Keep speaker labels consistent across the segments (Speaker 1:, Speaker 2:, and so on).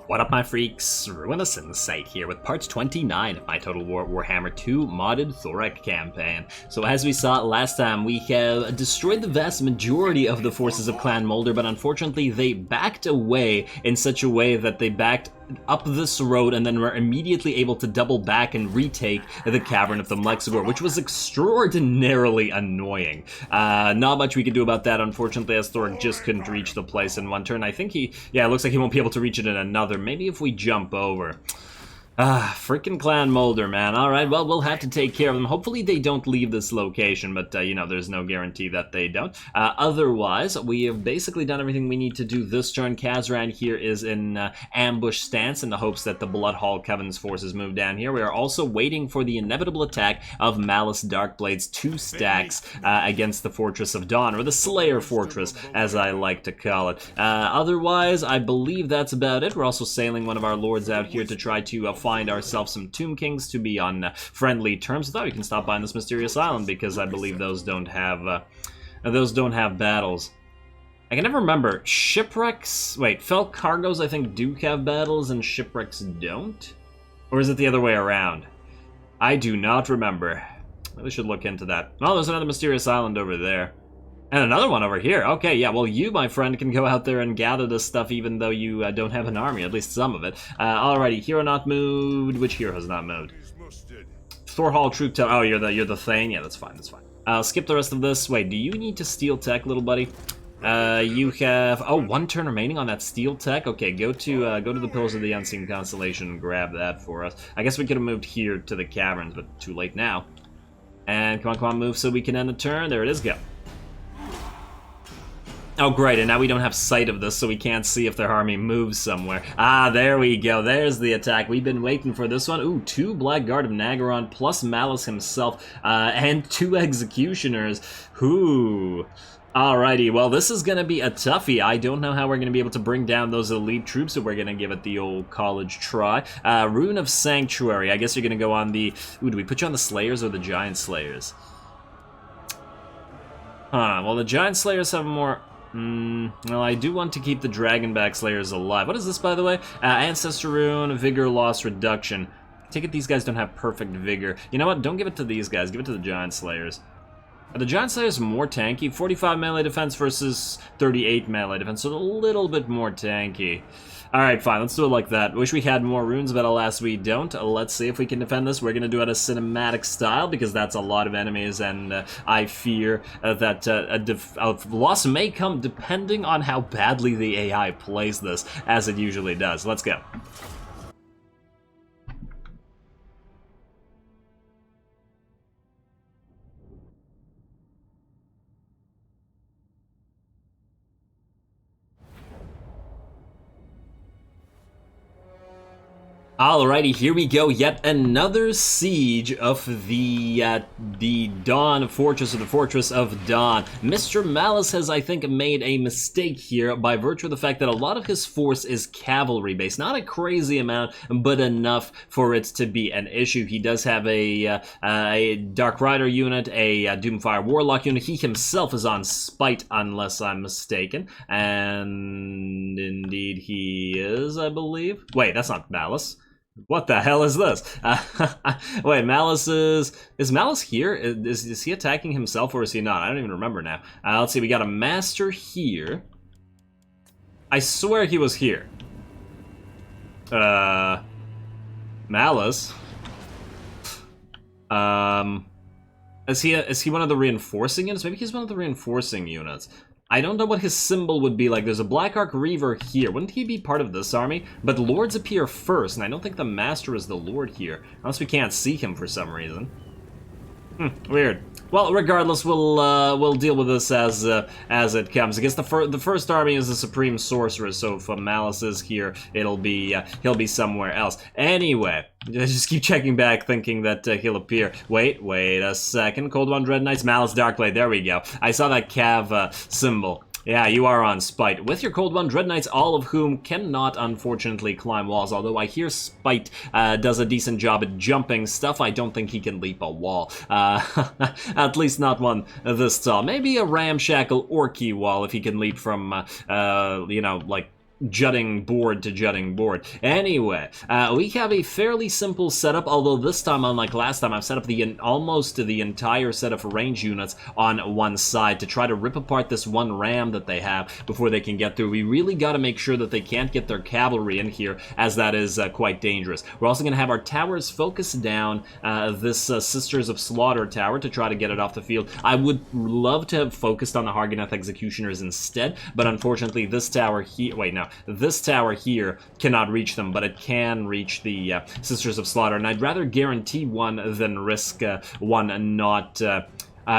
Speaker 1: What up, my freaks? Rune Site here with part 29 of my Total Warhammer II modded Thorek campaign. So as we saw last time, we have destroyed the vast majority of the forces of Clan Moulder, but unfortunately they backed away in such a way that they backed up this road and then were immediately able to double back and retake the Cavern of the Mlexigor, which was extraordinarily annoying. Not much we could do about that, unfortunately, as Thorek just couldn't reach the place in one turn. I think it looks like he won't be able to reach it in another. Maybe if we jump over. Frickin' Clan Moulder, man. Alright, well, we'll have to take care of them. Hopefully they don't leave this location, but, there's no guarantee that they don't. Otherwise, we have basically done everything we need to do this turn. Kazran here is in ambush stance in the hopes that the Bloodhall Coven's forces move down here. We are also waiting for the inevitable attack of Malus Darkblade's 2 stacks against the Fortress of Dawn, or the Slayer Fortress, as I like to call it. Otherwise, I believe that's about it. We're also sailing one of our lords out here to try to find ourselves some Tomb Kings to be on friendly terms. I thought we can stop by on this mysterious island because I believe those don't have battles. I can never remember. Shipwrecks, wait, Fell Cargoes I think do have battles and shipwrecks don't? Or is it the other way around? I do not remember. Really should look into that. Oh, there's another mysterious island over there. And another one over here. Okay, yeah, well, you, my friend, can go out there and gather this stuff even though you don't have an army, at least some of it. Alrighty, hero not moved. Which hero has not moved? Overhaul troop tower. Oh, you're the Thane? Yeah, that's fine, that's fine. I'll skip the rest of this. Wait, do you need to steal tech, little buddy? You have, 1 turn remaining on that steel tech. Okay, go to the Pillars of the Unseen Constellation and grab that for us. I guess we could have moved here to the caverns, but too late now. And come on, move so we can end the turn. There it is, go. Oh, great, and now we don't have sight of this, so we can't see if their army moves somewhere. Ah, there we go. There's the attack. We've been waiting for this one. Ooh, 2 Blackguard of Nagaron, plus Malus himself, and 2 Executioners. Ooh. Alrighty, well, this is gonna be a toughie. I don't know how we're gonna be able to bring down those elite troops, so we're gonna give it the old college try. Rune of Sanctuary. I guess you're gonna go on the... Ooh, do we put you on the Slayers or the Giant Slayers? Huh, well, the Giant Slayers have more... well, I do want to keep the Dragonback Slayers alive. What is this, by the way? Ancestor Rune, Vigor Loss Reduction. Take it these guys don't have perfect Vigor. You know what? Don't give it to these guys. Give it to the Giant Slayers. Are the Giant Slayers more tanky? 45 melee defense versus 38 melee defense, so a little bit more tanky. Alright, fine, let's do it like that. Wish we had more runes, but alas we don't. Let's see if we can defend this. We're gonna do it a cinematic style, because that's a lot of enemies, and I fear that a loss may come depending on how badly the AI plays this, as it usually does. Let's go. Alrighty, here we go. Yet another siege of the Dawn Fortress, or the Fortress of Dawn. Mr. Malus has, I think, made a mistake here by virtue of the fact that a lot of his force is cavalry-based. Not a crazy amount, but enough for it to be an issue. He does have a Dark Rider unit, a Doomfire Warlock unit. He himself is on Spite, unless I'm mistaken. And indeed he is, I believe. Wait, that's not Malus. What the hell is this? Wait, Malus is Malus here? Is he attacking himself or is he not? I don't even remember now. Let's see, we got a master here. I swear he was here. Malus. Is he one of the reinforcing units? Maybe he's one of the reinforcing units. I don't know what his symbol would be like. There's a Black Arc Reaver here. Wouldn't he be part of this army? But lords appear first, and I don't think the master is the lord here. Unless we can't see him for some reason. Weird. Well, regardless, we'll deal with this as it comes. I guess the first army is the Supreme Sorcerer, so if Malus is here, he'll be somewhere else. Anyway, just keep checking back, thinking that he'll appear. Wait a second. Cold One Dread Knights, Malus Darkblade. There we go. I saw that Cav symbol. Yeah, you are on Spite. With your Cold One Dread Knights, all of whom cannot, unfortunately, climb walls, although I hear Spite does a decent job at jumping stuff. I don't think he can leap a wall. At least not one this tall. Maybe a ramshackle orky wall if he can leap from, you know, like jutting board to jutting board. Anyway, we have a fairly simple setup, although this time, unlike last time, I've set up almost the entire set of range units on one side to try to rip apart this one ram that they have before they can get through. We really got to make sure that they can't get their cavalry in here, as that is quite dangerous. We're also going to have our towers focus down this Sisters of Slaughter tower to try to get it off the field. I would love to have focused on the Harganeth Executioners instead, but unfortunately this tower here, wait, no, this tower here cannot reach them, but it can reach the Sisters of Slaughter, and I'd rather guarantee one than risk one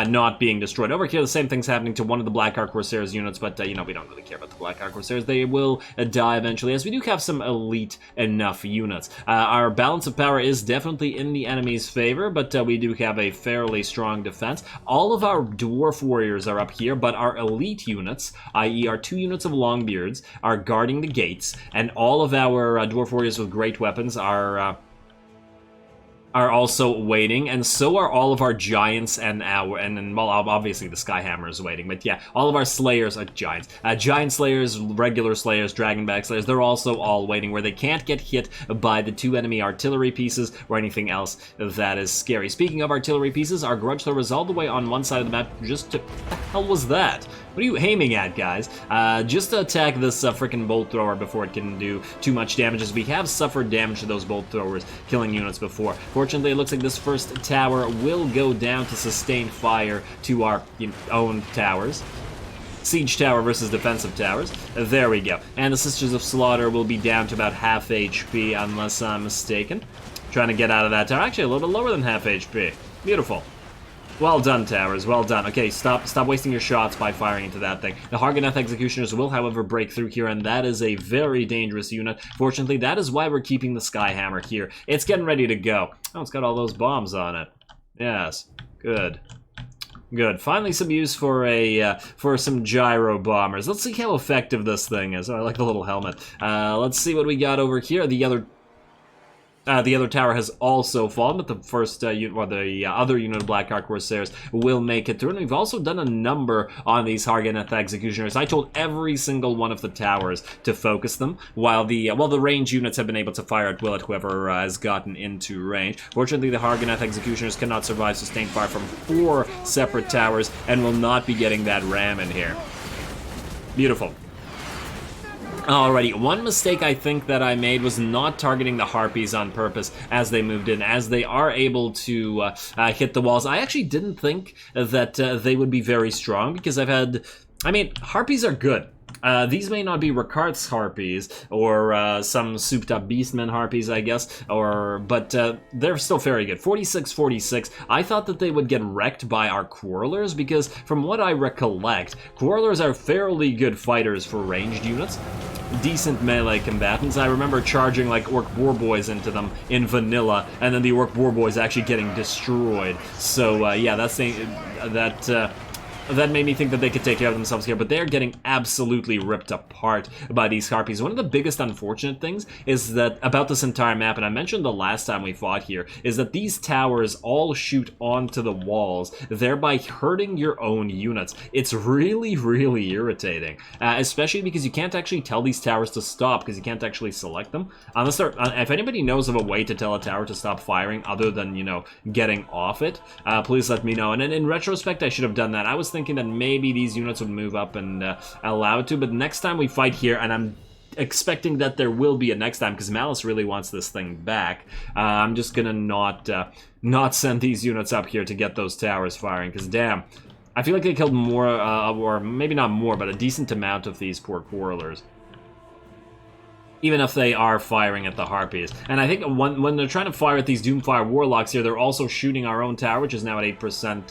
Speaker 1: not being destroyed. Over here, the same thing's happening to one of the Black Ark Corsairs units, but, you know, we don't really care about the Black Ark Corsairs. They will die eventually, as we do have some elite enough units. Our balance of power is definitely in the enemy's favor, but we do have a fairly strong defense. All of our Dwarf Warriors are up here, but our elite units, i.e. our 2 units of Longbeards, are guarding the gates, and all of our Dwarf Warriors with great weapons are also waiting, and so are all of our giants and well, obviously the Skyhammer is waiting, but yeah, all of our slayers are giants. Giant slayers, regular slayers, dragonback slayers, they're also all waiting, where they can't get hit by the 2 enemy artillery pieces or anything else that is scary. Speaking of artillery pieces, our grudge thrower is all the way on one side of the map. What the hell was that? What are you aiming at, guys? Just to attack this frickin' bolt thrower before it can do too much damage, as we have suffered damage to those bolt throwers killing units before. Fortunately, it looks like this first tower will go down to sustain fire to our own towers. Siege tower versus defensive towers. There we go. And the Sisters of Slaughter will be down to about half HP, unless I'm mistaken. Trying to get out of that tower. Actually, a little bit lower than half HP. Beautiful. Well done, towers. Well done. Okay, stop wasting your shots by firing into that thing. The Harganeth Executioners will, however, break through here, and that is a very dangerous unit. Fortunately, that is why we're keeping the Skyhammer here. It's getting ready to go. Oh, it's got all those bombs on it. Yes. Good. Good. Finally, some use for some gyro bombers. Let's see how effective this thing is. Oh, I like the little helmet. Let's see what we got over here. The other tower has also fallen, but the first unit, or the other unit of Black Ark Corsairs will make it through. And we've also done a number on these Harganeth Executioners. I told every single one of the towers to focus them, while the range units have been able to fire at will at whoever has gotten into range. Fortunately, the Harganeth Executioners cannot survive sustained fire from 4 separate towers and will not be getting that ram in here. Beautiful. Alrighty, one mistake I think that I made was not targeting the Harpies on purpose as they moved in, as they are able to hit the walls. I actually didn't think that they would be very strong, because Harpies are good. These may not be Ricard's Harpies, or some souped-up Beastmen Harpies, I guess, but they're still very good. 46-46, I thought that they would get wrecked by our Quarrelers, because from what I recollect, Quarrelers are fairly good fighters for ranged units. Decent melee combatants. I remember charging like Orc Boar Boys into them in vanilla, and then the Orc Boar Boys actually getting destroyed. So yeah, that made me think that they could take care of themselves here, but they're getting absolutely ripped apart by these Harpies. One of the biggest unfortunate things is that, about this entire map, and I mentioned the last time we fought here, is that these towers all shoot onto the walls, thereby hurting your own units. It's really, really irritating, especially because you can't actually tell these towers to stop, because you can't actually select them. Unless if anybody knows of a way to tell a tower to stop firing other than, getting off it, please let me know. And in retrospect, I should have done that. I was thinking that maybe these units would move up and allow it to, but next time we fight here, and I'm expecting that there will be a next time, because Malus really wants this thing back, I'm just gonna not send these units up here to get those towers firing, because damn, I feel like they killed more, or maybe not more, but a decent amount of these poor Quarrelers. Even if they are firing at the Harpies. And I think when they're trying to fire at these Doomfire Warlocks here, they're also shooting our own tower, which is now at 8%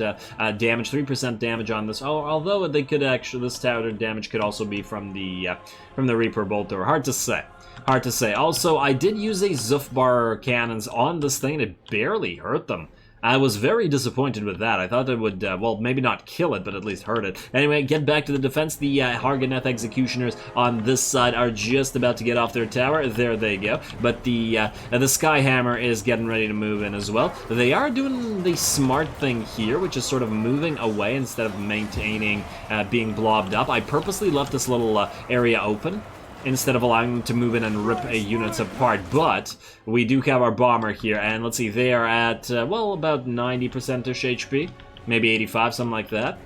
Speaker 1: damage, 3% damage on this. Although they could actually, this tower damage could also be from the Reaper Bolt Thrower. Hard to say. Hard to say. Also, I did use a Zufbar cannons on this thing, and it barely hurt them. I was very disappointed with that. I thought it would, well, maybe not kill it, but at least hurt it. Anyway, get back to the defense. The Harganeth Executioners on this side are just about to get off their tower. There they go. But the Skyhammer is getting ready to move in as well. They are doing the smart thing here, which is sort of moving away instead of maintaining being blobbed up. I purposely left this little area open instead of allowing them to move in and rip units apart. But we do have our bomber here, and let's see, they are at, well, about 90%-ish HP. Maybe 85, something like that.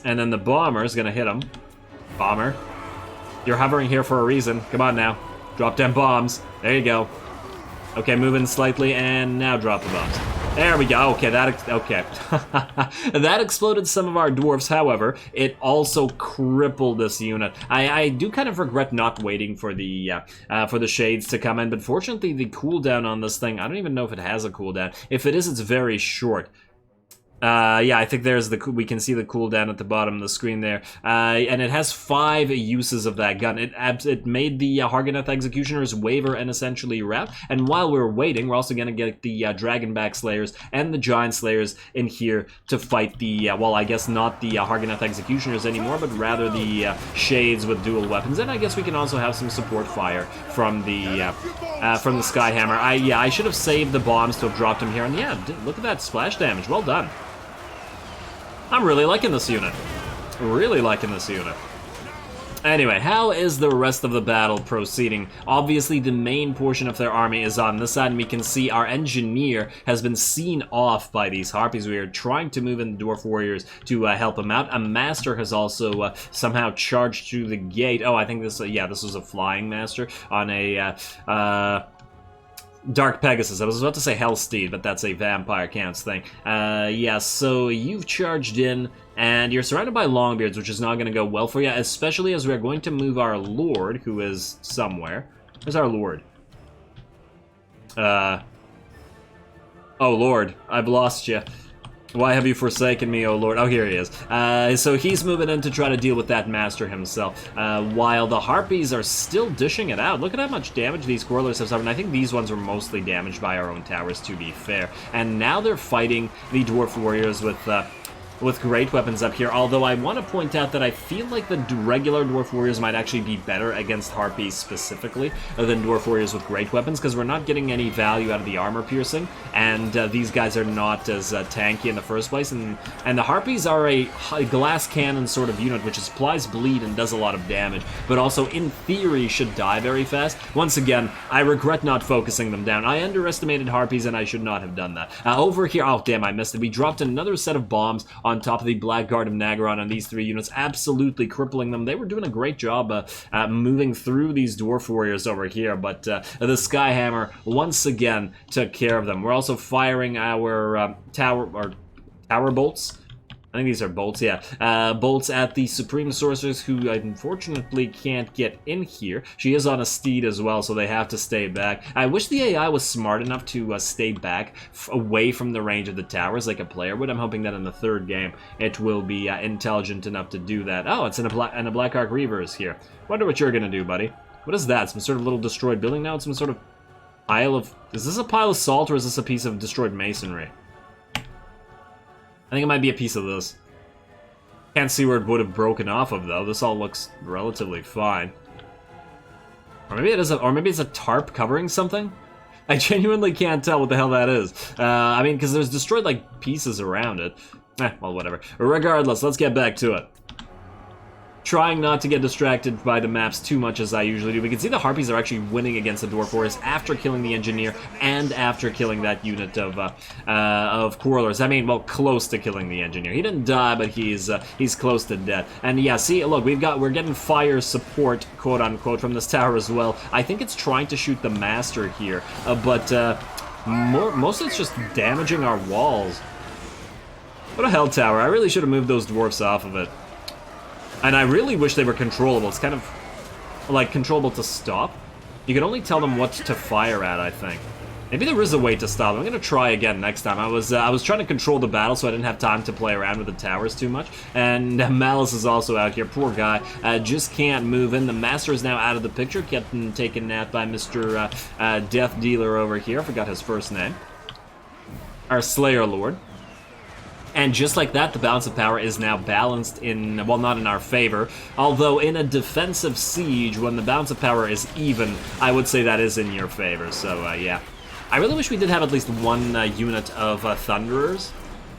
Speaker 1: And then the bomber is going to hit him. Bomber. You're hovering here for a reason. Come on now. Drop down bombs. There you go. Okay, move in slightly, and now drop the bombs. There we go. Okay, okay. That exploded some of our dwarfs. However, it also crippled this unit. I do kind of regret not waiting for the shades to come in, but fortunately, the cooldown on this thing, I don't even know if it has a cooldown. If it is, it's very short. Yeah, I think there's we can see the cooldown at the bottom of the screen there. And it has 5 uses of that gun. It made the Hargoneth Executioners waver and essentially wrap. And while we're waiting, we're also going to get the Dragonback Slayers and the Giant Slayers in here to fight the, well, I guess not the Hargoneth Executioners anymore, but rather the Shades with dual weapons. And I guess we can also have some support fire from the Skyhammer. I should have saved the bombs to have dropped him here. And yeah, look at that splash damage. Well done. I'm really liking this unit. Really liking this unit. Anyway, how is the rest of the battle proceeding? Obviously, the main portion of their army is on this side, and we can see our engineer has been seen off by these harpies. We are trying to move in the dwarf warriors to help him out. A master has also somehow charged through the gate. Oh, I think this, yeah, this was a flying master on a Dark Pegasus. I was about to say Hellsteed, but that's a vampire counts thing. Yeah, so you've charged in, and you're surrounded by Longbeards, which is not going to go well for you, especially as we're going to move our Lord, who is somewhere. Where's our Lord? Oh, Lord, I've lost you. Why have you forsaken me, oh Lord? Oh, here he is. So he's moving in to try to deal with that master himself. While the harpies are still dishing it out. Look at how much damage these Quarrelers have suffered. I think these ones were mostly damaged by our own towers, to be fair. And now they're fighting the Dwarf Warriors with great weapons up here, although I want to point out that I feel like the regular Dwarf Warriors might actually be better against Harpies specifically than Dwarf Warriors with great weapons, because we're not getting any value out of the armor piercing, and these guys are not as tanky in the first place, and the Harpies are a glass cannon sort of unit, which applies bleed and does a lot of damage, but also in theory should die very fast. Once again, I regret not focusing them down. I underestimated Harpies, and I should not have done that. Over here, oh damn, I missed it. We dropped another set of bombs on top of the Blackguard of Nagaron on these 3 units, absolutely crippling them. They were doing a great job moving through these Dwarf Warriors over here, but the Skyhammer once again took care of them. We're also firing our tower bolts. I think these are bolts, yeah. Bolts at the Supreme Sorceress, who unfortunately can't get in here. She is on a steed as well, so they have to stay back. I wish the AI was smart enough to stay back away from the range of the towers like a player would. I'm hoping that in the 3rd game it will be intelligent enough to do that. Oh, it's in a Black Ark Reaver is here. Wonder what you're gonna do, buddy. What is that? Some sort of little destroyed building now? It's some sort of pile of... Is this a pile of salt, or is this a piece of destroyed masonry? I think it might be a piece of this. Can't see where it would have broken off of, though. This all looks relatively fine. Or maybe it is or maybe it's a tarp covering something? I genuinely can't tell what the hell that is. I mean, because there's destroyed, like, pieces around it. Well, whatever. Regardless, let's get back to it. Trying not to get distracted by the maps too much as I usually do. We can see the Harpies are actually winning against the Dwarf Warriors after killing the Engineer and after killing that unit of Quarrelers. I mean, well, close to killing the Engineer. He didn't die, but he's close to death. And yeah, see, look, we're getting fire support, quote unquote, from this tower as well. I think it's trying to shoot the Master here, but mostly it's just damaging our walls. What a hell tower! I really should have moved those dwarfs off of it. And I really wish they were controllable. It's kind of, like, controllable to stop. You can only tell them what to fire at, I think. Maybe there is a way to stop them. I'm going to try again next time. I was trying to control the battle, so I didn't have time to play around with the towers too much. And Malus is also out here. Poor guy. Just can't move in. The Master is now out of the picture, getting taken out by Mr. Death Dealer over here. I forgot his first name. Our Slayer Lord. And just like that, the balance of power is now balanced in, well, not in our favor. Although in a defensive siege, when the balance of power is even, I would say that is in your favor. So, yeah. I really wish we did have at least one unit of Thunderers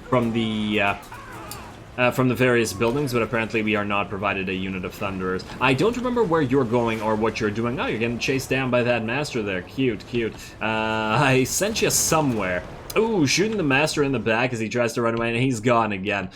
Speaker 1: from the from the various buildings, but apparently we are not provided a unit of Thunderers. I don't remember where you're going or what you're doing. Oh, you're getting chased down by that Master there. Cute, cute. I sent you somewhere. Ooh, shooting the Master in the back as he tries to run away, and he's gone again.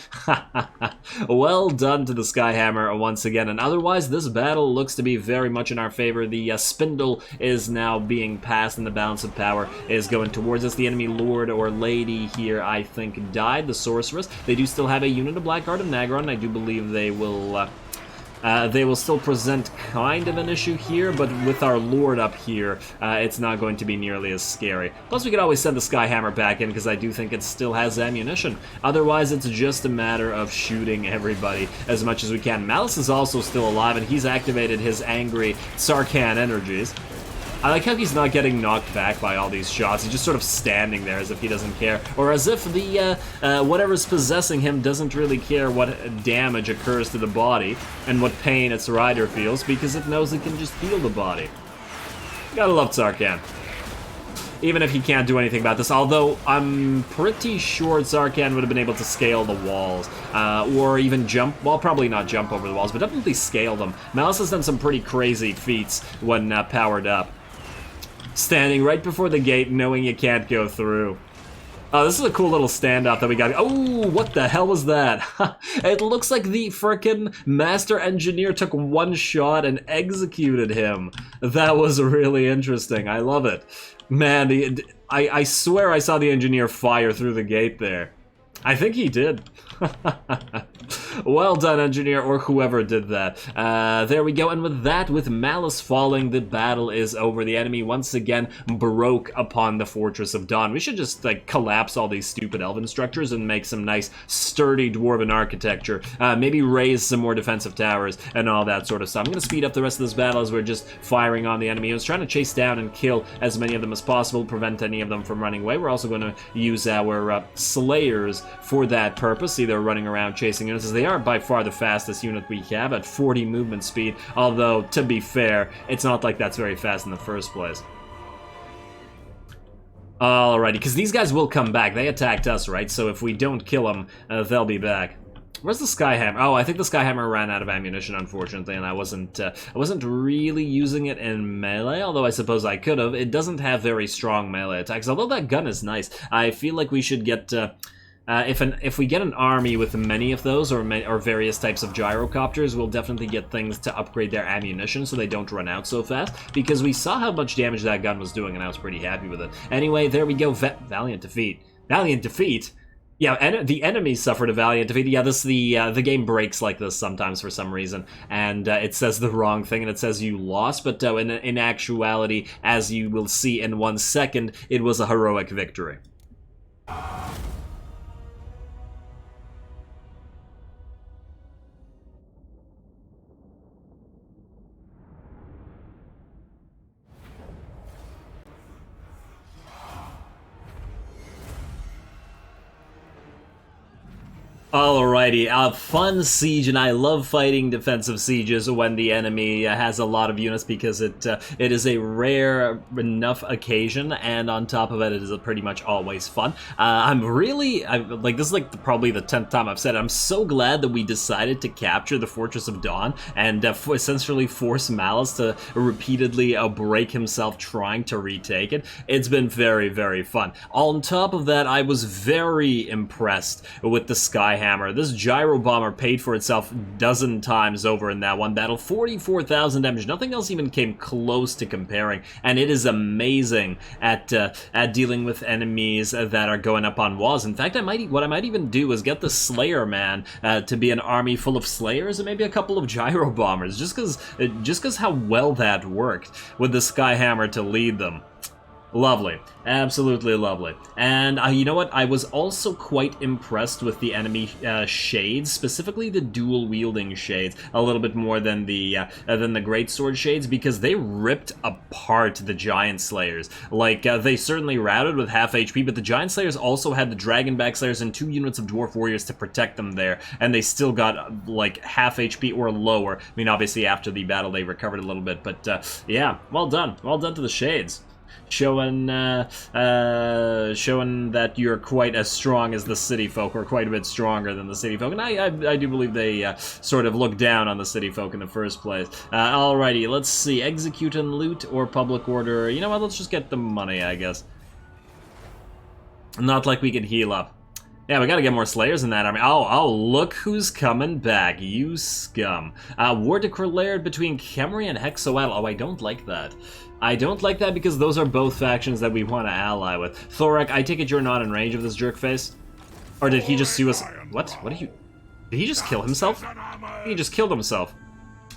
Speaker 1: Well done to the Skyhammer once again, and otherwise this battle looks to be very much in our favor. The Spindle is now being passed, and the balance of power is going towards us. The enemy Lord or Lady here, I think, died. The Sorceress. They do still have a unit of Blackguard and Nagron. I do believe they will still present kind of an issue here, but with our Lord up here, it's not going to be nearly as scary. Plus, we could always send the Skyhammer back in, because I do think it still has ammunition. Otherwise, it's just a matter of shooting everybody as much as we can. Malus is also still alive, and he's activated his angry Sarkhan energies. I like how he's not getting knocked back by all these shots. He's just sort of standing there as if he doesn't care. Or as if the whatever's possessing him doesn't really care what damage occurs to the body and what pain its rider feels, because it knows it can just heal the body. Gotta love Sarkhan. Even if he can't do anything about this, although I'm pretty sure Sarkhan would have been able to scale the walls, or even jump, well, probably not jump over the walls, but definitely scale them. Malus has done some pretty crazy feats when powered up. Standing right before the gate, knowing you can't go through. Oh, this is a cool little standoff that we got. Oh, what the hell was that? It looks like the frickin' Master Engineer took one shot and executed him. That was really interesting. I love it. Man, I swear I saw the Engineer fire through the gate there. I think he did. Well done, Engineer, or whoever did that. There we go, and with that, with Malus falling, the battle is over. The enemy once again broke upon the Fortress of Dawn. We should just, like, collapse all these stupid elven structures and make some nice, sturdy dwarven architecture. Maybe raise some more defensive towers and all that sort of stuff. I'm gonna speed up the rest of this battle as we're just firing on the enemy. I was trying to chase down and kill as many of them as possible, prevent any of them from running away. We're also going to use our Slayers for that purpose. See, they're running around chasing units, as they are by far the fastest unit we have at 40 movement speed, although, to be fair, it's not like that's very fast in the first place. Alrighty, because these guys will come back. They attacked us, right? So if we don't kill them, they'll be back. Where's the Skyhammer? Oh, I think the Skyhammer ran out of ammunition, unfortunately, and I wasn't really using it in melee, although I suppose I could have. It doesn't have very strong melee attacks, although that gun is nice. I feel like we should get... if we get an army with many of those, or various types of gyrocopters, we'll definitely get things to upgrade their ammunition so they don't run out so fast, because we saw how much damage that gun was doing, and I was pretty happy with it. Anyway, there we go. Valiant defeat. Valiant defeat? Yeah, the enemy suffered a valiant defeat. Yeah, the game breaks like this sometimes for some reason, and it says the wrong thing, and it says you lost, but in actuality, as you will see in 1 second, it was a heroic victory. Alrighty, a fun siege, and I love fighting defensive sieges when the enemy has a lot of units, because it is a rare enough occasion, and on top of it, it is pretty much always fun. Like, this is like probably the 10th time I've said it. I'm so glad that we decided to capture the Fortress of Dawn and essentially force Malus to repeatedly break himself trying to retake it. It's been very, very fun. On top of that, I was very impressed with the Skyhammer. This gyro bomber paid for itself a dozen times over in that one battle. 44,000 damage. Nothing else even came close to comparing, and it is amazing at dealing with enemies that are going up on walls. In fact, what I might even do is get the Slayer man to be an army full of Slayers and maybe a couple of gyro bombers, just because how well that worked with the Skyhammer to lead them. Lovely. Absolutely lovely. And you know what? I was also quite impressed with the enemy shades, specifically the dual-wielding shades, a little bit more than the greatsword shades, because they ripped apart the giant slayers. Like, they certainly routed with half HP, but the giant slayers also had the dragonback slayers and 2 units of dwarf warriors to protect them there, and they still got, like, half HP or lower. I mean, obviously, after the battle, they recovered a little bit, but, yeah, well done. Well done to the shades. showing that you're quite as strong as the city folk, or quite a bit stronger than the city folk. And I do believe they sort of look down on the city folk in the first place. Alrighty, let's see. Execute and loot or public order. You know what? Let's just get the money, I guess. Not like we could heal up. Yeah, we gotta get more Slayers in that army. Oh, look who's coming back, you scum. War declared between Khemri and Hexoatl. Oh, I don't like that. I don't like that because those are both factions that we want to ally with. Thorek, I take it you're not in range of this jerkface? Or did he just sue us? What? What are you... Did he just kill himself? He just killed himself.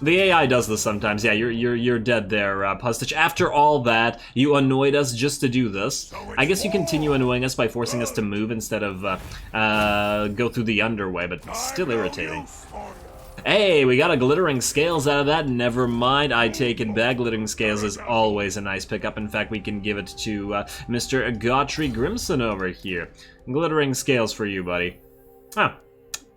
Speaker 1: The AI does this sometimes. Yeah, you're dead there, Pustich. After all that, you annoyed us just to do this. I guess you continue annoying us by forcing us to move instead of go through the underway, but still irritating. Hey, we got a Glittering Scales out of that. Never mind, I take it back. Glittering Scales is always a nice pickup. In fact, we can give it to Mr. Godfrey Grimson over here. Glittering Scales for you, buddy. Huh.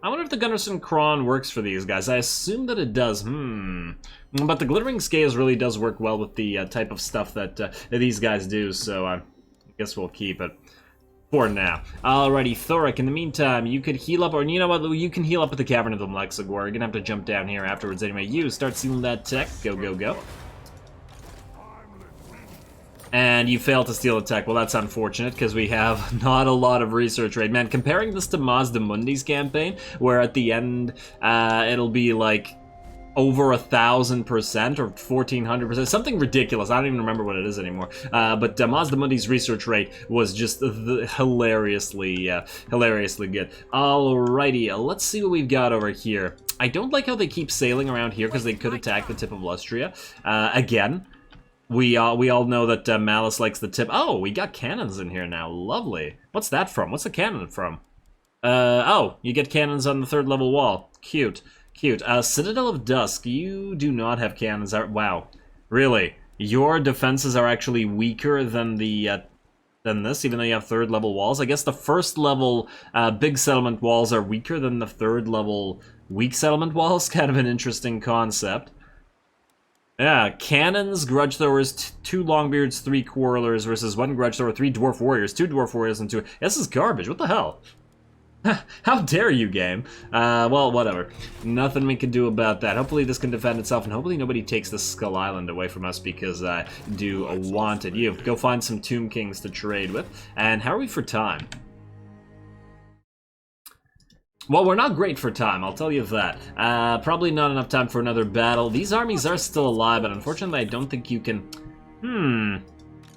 Speaker 1: I wonder if the Gunnarsson Kron works for these guys. I assume that it does. But the Glittering Scales really does work well with the type of stuff that these guys do, so I guess we'll keep it for now. Alrighty, Thorek, in the meantime, you could heal up, or you know what, you can heal up at the Cavern of the Mlexigor. You're gonna have to jump down here afterwards anyway. You start sealing that tech. Go, go, go. And you failed to steal a tech. Well, that's unfortunate, because we have not a lot of research rate. Man, comparing this to Mazdamundi's campaign, where at the end, it'll be like over 1,000% or 1,400%, something ridiculous. I don't even remember what it is anymore. But Mazdamundi's research rate was just hilariously good. Alrighty, let's see what we've got over here. I don't like how they keep sailing around here, because they could attack the tip of Lustria. Again. We all know that Malus likes the tip. Oh, we got cannons in here now. Lovely. What's that from? What's a cannon from? Oh, you get cannons on the 3rd level wall. Cute. Cute. Citadel of Dusk. You do not have cannons. Wow. Really? Your defenses are actually weaker than the than this, even though you have 3rd level walls? I guess the 1st level big settlement walls are weaker than the 3rd level weak settlement walls. Kind of an interesting concept. Yeah, cannons, grudge throwers, 2 longbeards, 3 quarrelers versus 1 grudge thrower, 3 dwarf warriors, 2 dwarf warriors, and 2... This is garbage, what the hell? How dare you, game? Well, whatever. Nothing we can do about that. Hopefully this can defend itself, and hopefully nobody takes this Skull Island away from us, because I do want it. You, go find some Tomb Kings to trade with. And how are we for time? Well, we're not great for time, I'll tell you that. Probably not enough time for another battle. These armies are still alive, but unfortunately I don't think you can... You'll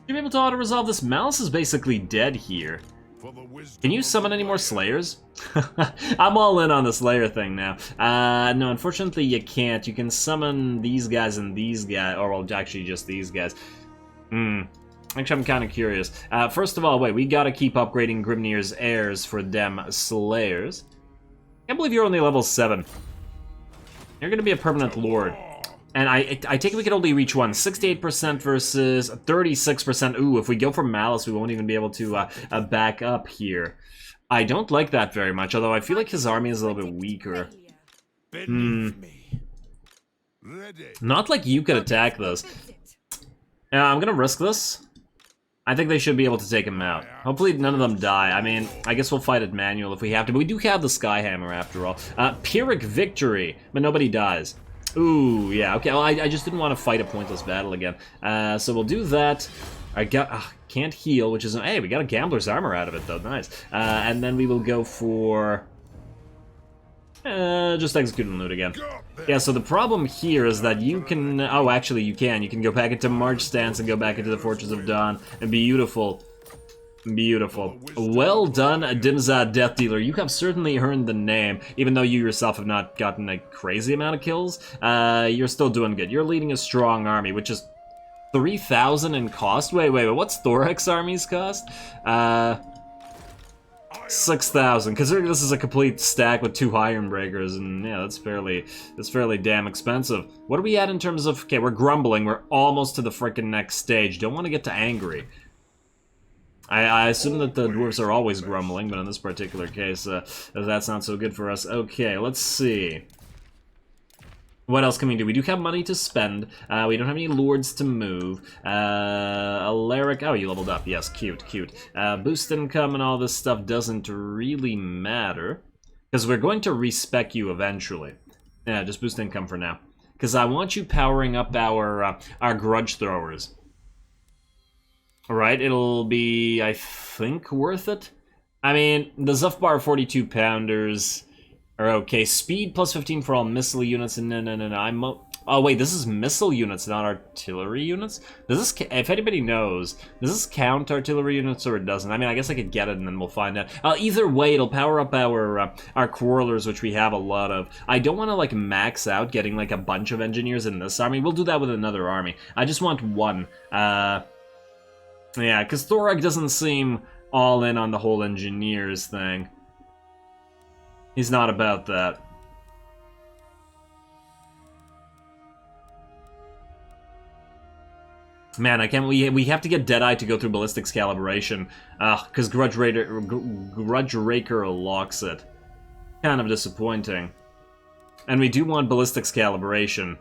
Speaker 1: be able to auto-resolve this. Malus is basically dead here. Can you summon any more Slayers? I'm all in on the Slayer thing now. No, unfortunately you can't. You can summon these guys and these guys, or well, actually just these guys. Actually, I'm kind of curious. First of all, wait, we gotta keep upgrading Grimnir's heirs for them Slayers. I can't believe you're only level 7. You're gonna be a permanent lord. And I take it we can only reach one. 68% versus 36%. Ooh, if we go for Malus, we won't even be able to back up here. I don't like that very much, although I feel like his army is a little bit weaker. Not like you could attack this. Yeah, I'm gonna risk this. I think they should be able to take him out. Hopefully none of them die. I mean, I guess we'll fight at manual if we have to, but we do have the Skyhammer after all. Pyrrhic victory, but nobody dies. Ooh, yeah, okay, well, I just didn't want to fight a pointless battle again. So we'll do that. I can't heal, which is, hey, we got a Gambler's Armor out of it, though, nice. And then we will go for... just execute and loot again. Yeah, so the problem here is that you can... Oh, actually, you can. You can go back into March Stance and go back into the Fortress of Dawn. And beautiful. Beautiful. Well done, Dimza Death Dealer. You have certainly earned the name, even though you yourself have not gotten a crazy amount of kills. You're still doing good. You're leading a strong army, which is 3,000 in cost. Wait, what's Thorek's army's cost? 6,000, because this is a complete stack with 2 Ironbreakers, and yeah, that's fairly damn expensive. What are we at in terms of... Okay, we're grumbling. We're almost to the frickin' next stage. Don't want to get to angry. I assume that the dwarves are always grumbling, but in this particular case, that's not so good for us. Okay, let's see. What else can we do? We do have money to spend. We don't have any lords to move. Alaric Thorek. Oh, you leveled up. Yes, cute, cute. Boost income and all this stuff doesn't really matter, because we're going to respec you eventually. Yeah, just boost income for now. Because I want you powering up our grudge throwers. Alright, it'll be, I think, worth it. I mean, the Zuffbar 42 pounders are okay. Speed plus 15 for all missile units. No. Oh wait, this is missile units, not artillery units? Does this, if anybody knows, does this count artillery units or it doesn't? I mean, I guess I could get it and then we'll find out. Either way, it'll power up our quarrelers, which we have a lot of. I don't want to like max out getting like a bunch of engineers in this army. We'll do that with another army. I just want one. Yeah, because Thorek doesn't seem all in on the whole engineers thing. He's not about that. Man, I can't. We have to get Deadeye to go through ballistics calibration, because Grudge Raker locks it. Kind of disappointing. And we do want ballistics calibration.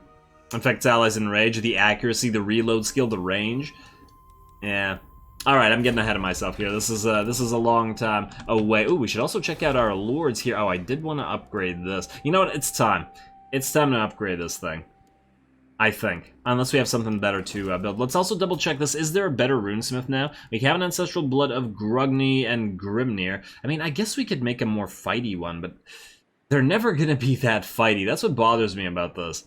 Speaker 1: Infects allies in rage, the accuracy, the reload skill, the range. Yeah. All right, I'm getting ahead of myself here. This is a long time away. Ooh, we should also check out our lords here. Oh, I did want to upgrade this. You know what? It's time. It's time to upgrade this thing. I think. Unless we have something better to build. Let's also double check this. Is there a better runesmith now? We have an ancestral blood of Grugny and Grimnir. I mean, I guess we could make a more fighty one, but they're never going to be that fighty. That's what bothers me about this.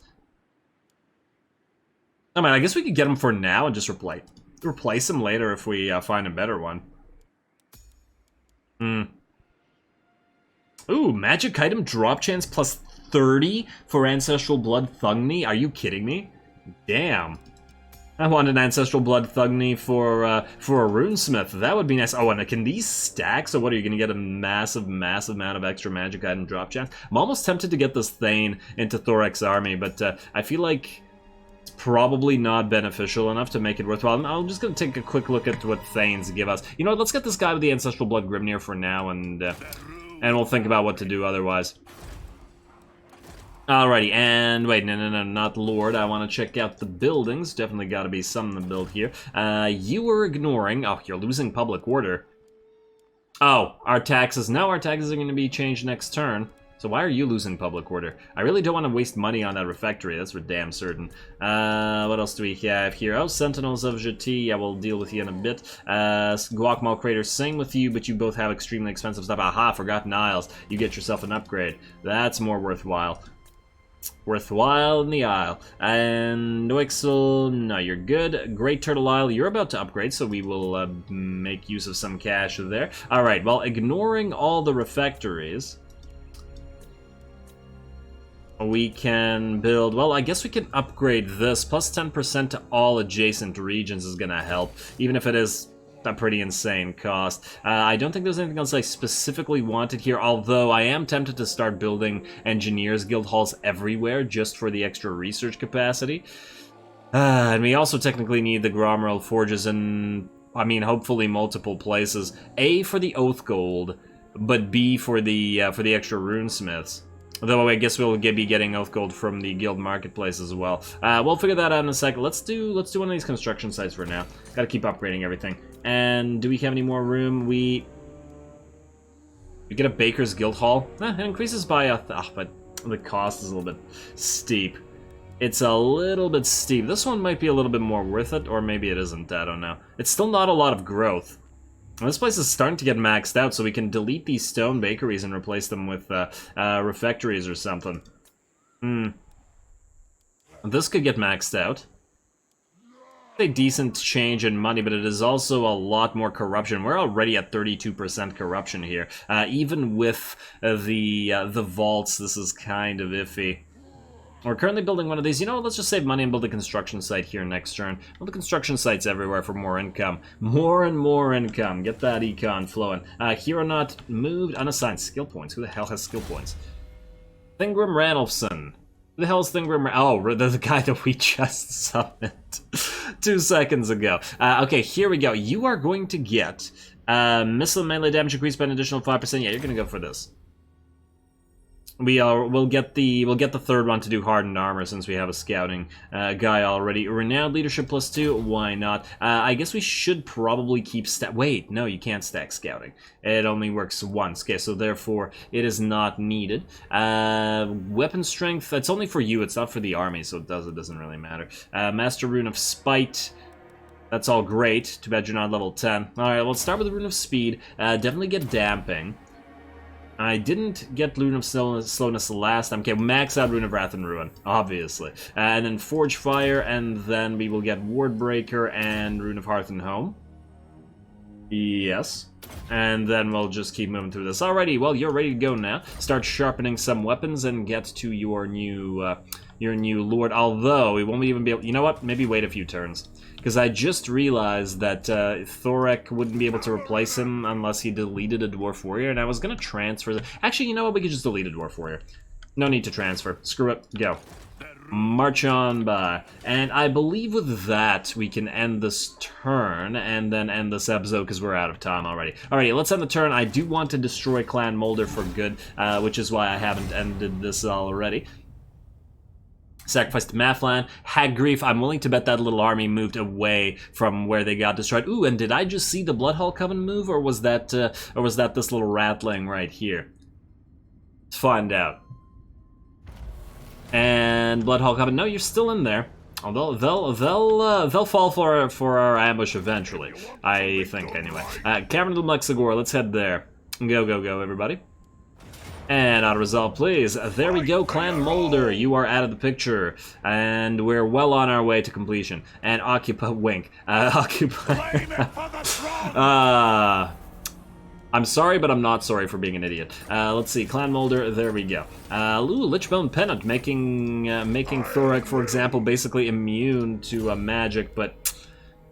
Speaker 1: I mean, I guess we could get them for now and just replace them later if we find a better one. Ooh, magic item drop chance plus 30 for Ancestral Blood Thugny? Are you kidding me? Damn. I want an Ancestral Blood Thugny for a Runesmith. That would be nice. Oh, and can these stack? So what, are you going to get a massive, massive amount of extra magic item drop chance? I'm almost tempted to get this Thane into Thorek's army, but I feel like it's probably not beneficial enough to make it worthwhile. I'm just going to take a quick look at what Thanes give us. You know what, let's get this guy with the Ancestral Blood Grimnir for now, and we'll think about what to do otherwise. Alrighty, and wait, no, not Lord. I want to check out the buildings. Definitely got to be something to build here. You were ignoring. Oh, you're losing public order. Oh, our taxes. No, our taxes are going to be changed next turn. So why are you losing public order? I really don't want to waste money on that refectory. That's for damn certain. What else do we have here? Oh, Sentinels of Jati. Yeah, we'll deal with you in a bit. Guacamole Crater, same with you, but you both have extremely expensive stuff. Aha, Forgotten Isles. You get yourself an upgrade. That's more worthwhile. Worthwhile in the Isle. And Noixel, no, you're good. Great Turtle Isle, you're about to upgrade, so we will make use of some cash there. Alright, well, ignoring all the refectories, we can build, well, I guess we can upgrade this. Plus 10% to all adjacent regions is going to help, even if it is a pretty insane cost. I don't think there's anything else I specifically wanted here, although I am tempted to start building Engineers Guild halls everywhere just for the extra research capacity. And we also technically need the Gromrel forges in, I mean, hopefully multiple places. A, for the Oath Gold, but B, for the extra runesmiths. Though I guess we'll be getting Oath Gold from the guild marketplace as well. We'll figure that out in a second. Let's do one of these construction sites for now. Gotta keep upgrading everything. And do we have any more room? We get a Baker's Guild Hall. It increases by but the cost is a little bit steep. It's a little bit steep. This one might be a little bit more worth it, or maybe it isn't. I don't know. It's still not a lot of growth. This place is starting to get maxed out, so we can delete these stone bakeries and replace them with refectories or something. This could get maxed out. A decent change in money, but it is also a lot more corruption. We're already at 32% corruption here. Even with the vaults, this is kind of iffy. We're currently building one of these. You know what, let's just save money and build a construction site here next turn. Build the construction sites everywhere for more income. More and more income. Get that econ flowing. Hero not moved. Unassigned skill points. Who the hell has skill points? Thingrim Ranulfson. Who the hell is Thingrim? Oh, the guy that we just summoned 2 seconds ago. Okay, here we go. You are going to get missile melee damage increased by an additional 5%. Yeah, you're going to go for this. we'll get the third one to do hardened armor since we have a scouting guy already. Renowned leadership +2, why not? I guess we should probably keep wait, no, you can't stack scouting. It only works once. Okay, so therefore it is not needed. Weapon strength, that's only for you, it's not for the army, so it doesn't really matter. Master Rune of Spite. That's all great. Too bad you're not level 10. Alright, let's start with the Rune of Speed. Definitely get Damping. I didn't get Rune of Slowness last time. Okay, max out Rune of Wrath and Ruin, obviously. And then Forge Fire, and then we will get Wardbreaker and Rune of Hearth and Home. Yes. And then we'll just keep moving through this. Alrighty, well, you're ready to go now. Start sharpening some weapons and get to your new lord. Although, we won't even be able... You know what? Maybe wait a few turns. Because I just realized that Thorek wouldn't be able to replace him unless he deleted a Dwarf Warrior, and I was going to transfer... Actually, you know what? We could just delete a Dwarf Warrior. No need to transfer. Screw it. Go. March on by. And I believe with that, we can end this turn, and then end this episode, because we're out of time already. Alrighty, let's end the turn. I do want to destroy Clan Molder for good, which is why I haven't ended this already. Sacrifice to Mathlan. Hag Grief, I'm willing to bet that little army moved away from where they got destroyed. Ooh, and did I just see the Bloodhall Coven move, or was that this little rattling right here? Let's find out. And Bloodhall Coven, no, you're still in there. Oh, they'll fall for our ambush eventually, I think, anyway. Cavern of the Mlexigor, let's head there. Go, go, go, everybody. And auto-resolve, please. There we go, Clan Molder. You are out of the picture. And we're well on our way to completion. And Occupy... Wink. Occupy... I'm sorry, but I'm not sorry for being an idiot. Let's see, Clan Molder, there we go. Ooh, Lichbone Pennant, making Thorek, for example, basically immune to magic, but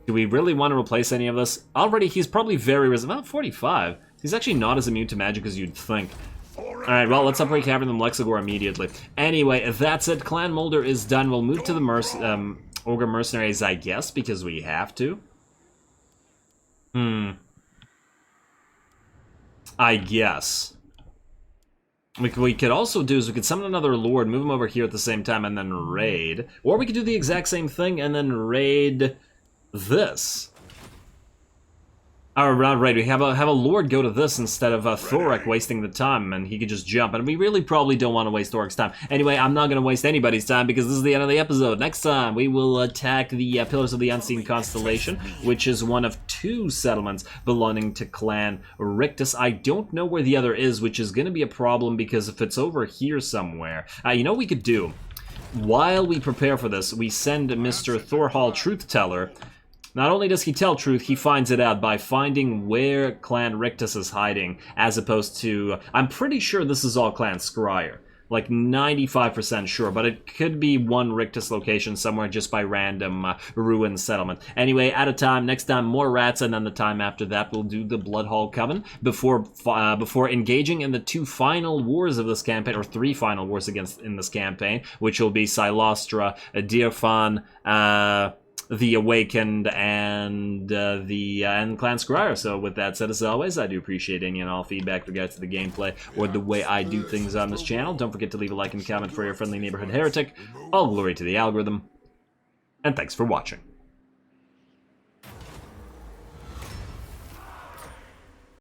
Speaker 1: do we really want to replace any of this? Already, he's probably very resistant. Well, 45. He's actually not as immune to magic as you'd think. Alright, well, let's upgrade Cavern of the Mlexigor immediately. Anyway, that's it. Clan Molder is done. We'll move to the Ogre Mercenaries, I guess, because we have to. I guess. What we could also do is we could summon another Lord, move him over here at the same time, and then raid. Or we could do the exact same thing and then raid this. Or not raid, we have a Lord go to this instead of Thorek wasting the time, and he could just jump. And we really probably don't want to waste Thorek's time. Anyway, I'm not going to waste anybody's time because this is the end of the episode. Next time, we will attack the Pillars of the Unseen Constellation, which is one of 2 settlements belonging to Clan Rictus. I don't know where the other is, which is going to be a problem because if it's over here somewhere... you know what we could do? While we prepare for this, we send Mr. Thorhall Truth Teller... Not only does he tell truth, he finds it out by finding where Clan Rictus is hiding, as opposed to... I'm pretty sure this is all Clan Scryer. Like 95% sure, but it could be one Rictus location somewhere just by random ruin settlement. Anyway, out of time. Next time, more rats, and then the time after that, we'll do the Bloodhall Coven before engaging in the 2 final wars of this campaign, or 3 final wars in this campaign, which will be Silostra, Dearfan, the Awakened, and and Clan Scryer. So with that said, as always, I do appreciate any and all feedback with regards to the gameplay or the way I do things on this channel. Don't forget to leave a like and comment for your friendly neighborhood heretic. All glory to the algorithm, and thanks for watching.